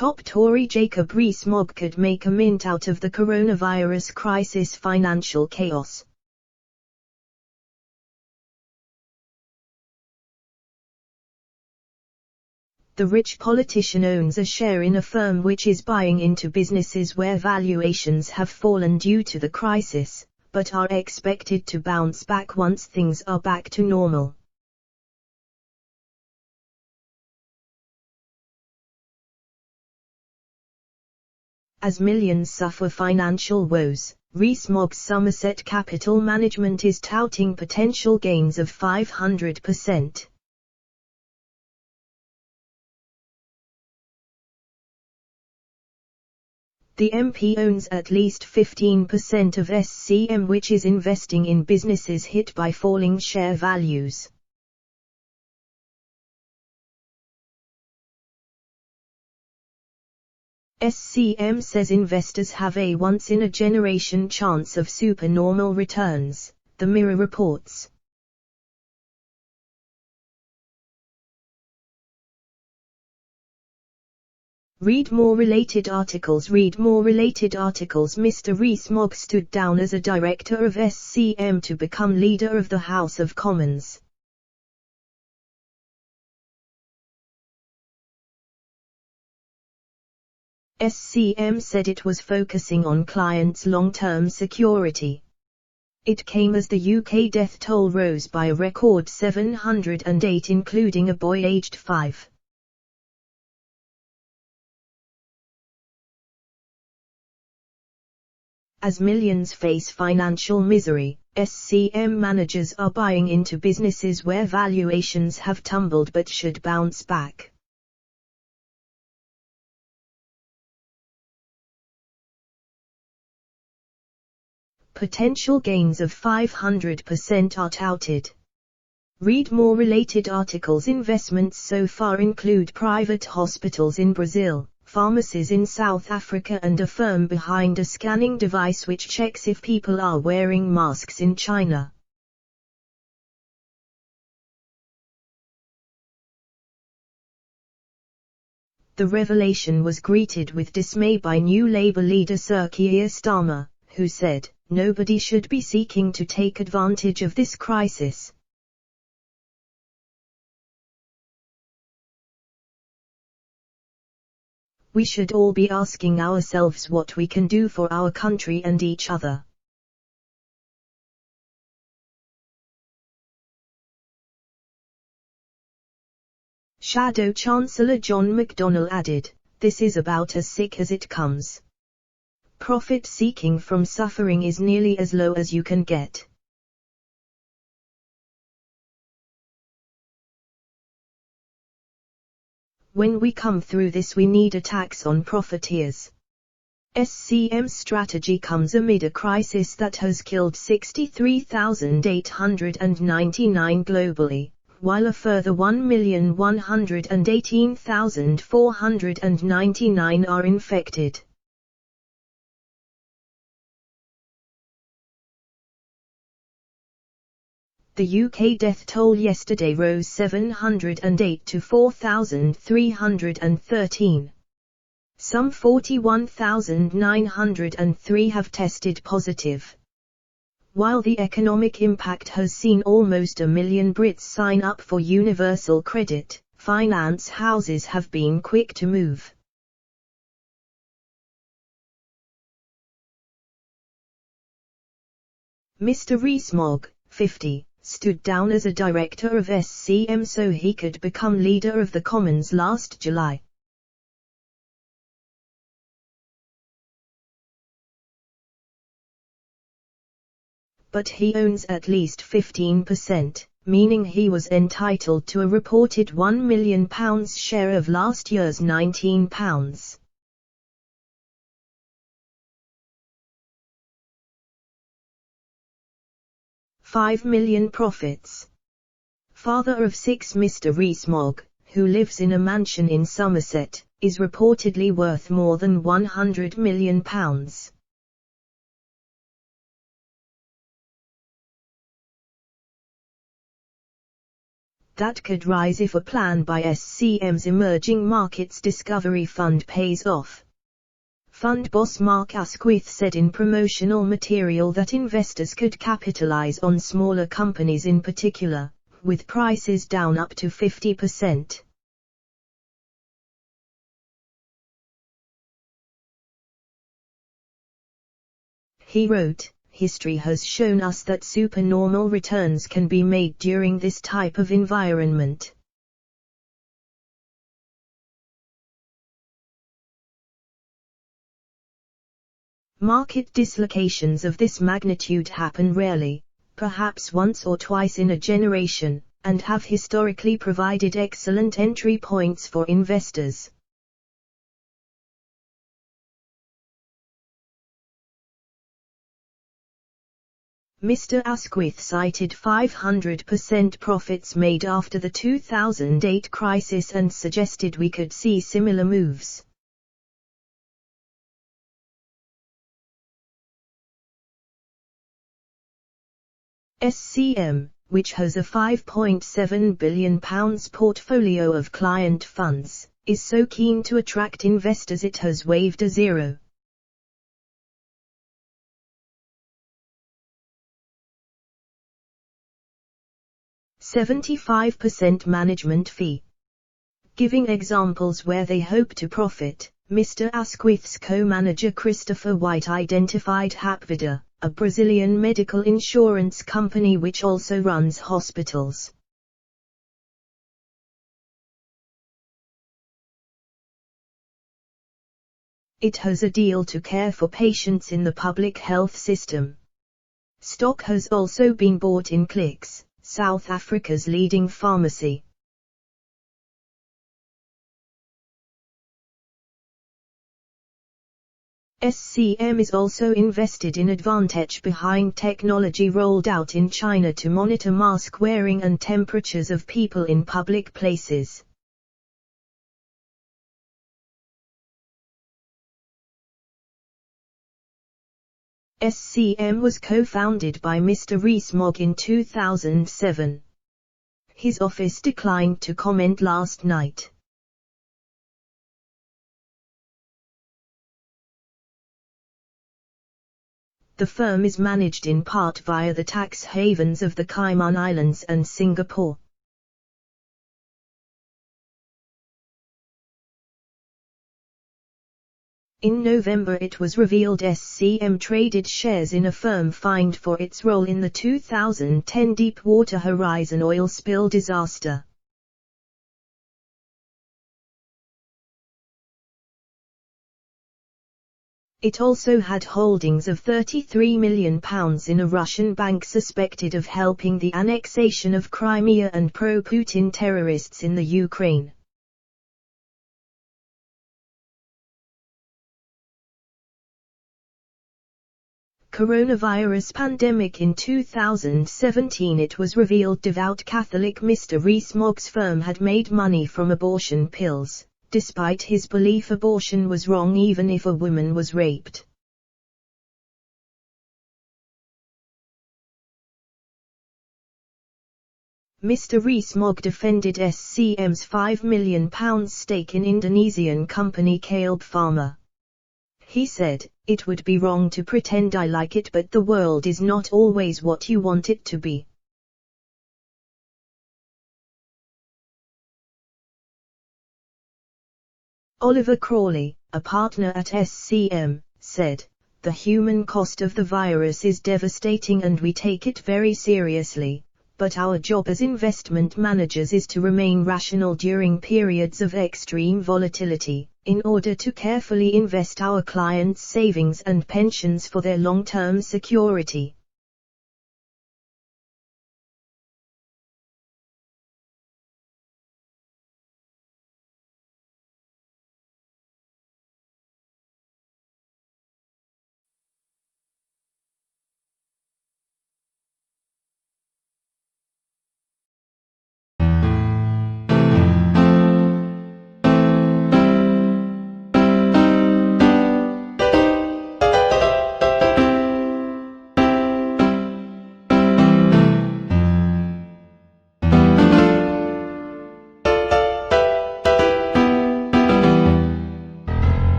Top Tory Jacob Rees-Mogg could make a mint out of the coronavirus crisis financial chaos. The rich politician owns a share in a firm which is buying into businesses where valuations have fallen due to the crisis, but are expected to bounce back once things are back to normal. As millions suffer financial woes, Rees-Mogg's Somerset Capital Management is touting potential gains of 500%. The MP owns at least 15% of SCM, which is investing in businesses hit by falling share values. SCM says investors have a once-in-a-generation chance of supernormal returns, the Mirror reports. Read more related articles. Mr Rees-Mogg stood down as a director of SCM to become leader of the House of Commons. SCM said it was focusing on clients' long-term security. It came as the UK death toll rose by a record 708, including a boy aged 5. As millions face financial misery, SCM managers are buying into businesses where valuations have tumbled but should bounce back. Potential gains of 500% are touted. Read more related articles. Investments so far include private hospitals in Brazil, pharmacies in South Africa, and a firm behind a scanning device which checks if people are wearing masks in China. The revelation was greeted with dismay by new Labour leader Sir Keir Starmer, who said, "Nobody should be seeking to take advantage of this crisis." We should all be asking ourselves what we can do for our country and each other. Shadow Chancellor John McDonnell added, "This is about as sick as it comes. Profit seeking from suffering is nearly as low as you can get." When we come through this, we need a tax on profiteers. SCM's strategy comes amid a crisis that has killed 63,899 globally, while a further 1,118,499 are infected. The UK death toll yesterday rose 708 to 4,313. Some 41,903 have tested positive. While the economic impact has seen almost 1 million Brits sign up for universal credit, finance houses have been quick to move. Mr Rees-Mogg, 50, stood down as a director of SCM so he could become leader of the Commons last July. But he owns at least 15%, meaning he was entitled to a reported £1 million share of last year's £19. £5 million profits. Father of 6, Mr Rees-Mogg, who lives in a mansion in Somerset, is reportedly worth more than £100 million. that could rise if a plan by SCM's Emerging Markets Discovery Fund pays off. Fund boss Mark Asquith said in promotional material that investors could capitalise on smaller companies in particular, with prices down up to 50%. He wrote, "History has shown us that supernormal returns can be made during this type of environment. Market dislocations of this magnitude happen rarely, perhaps once or twice in a generation, and have historically provided excellent entry points for investors." Mr Asquith cited 500% profits made after the 2008 crisis and suggested we could see similar moves. SCM, which has a £5.7 billion portfolio of client funds, is so keen to attract investors it has waived a 0.75% management fee. Giving examples where they hope to profit, Mr Asquith's co-manager Christopher White identified Hapvida, a Brazilian medical insurance company which also runs hospitals. It has a deal to care for patients in the public health system. Stock has also been bought in Clicks, South Africa's leading pharmacy. SCM is also invested in Advantage behind technology rolled out in China to monitor mask wearing and temperatures of people in public places. SCM was co-founded by Mr Rees-Mogg in 2007. His office declined to comment last night. The firm is managed in part via the tax havens of the Cayman Islands and Singapore. In November it was revealed SCM traded shares in a firm fined for its role in the 2010 Deepwater Horizon oil spill disaster. It also had holdings of £33 million in a Russian bank suspected of helping the annexation of Crimea and pro-Putin terrorists in the Ukraine. Coronavirus pandemic. In 2017 it was revealed devout Catholic Mr Rees-Mogg's firm had made money from abortion pills, despite his belief abortion was wrong even if a woman was raped. Mr Rees-Mogg defended SCM's £5 million stake in Indonesian company Kalbe Pharma. He said, "It would be wrong to pretend I like it, but the world is not always what you want it to be." Oliver Crawley, a partner at SCM, said, "The human cost of the virus is devastating and we take it very seriously, but our job as investment managers is to remain rational during periods of extreme volatility, in order to carefully invest our clients' savings and pensions for their long-term security."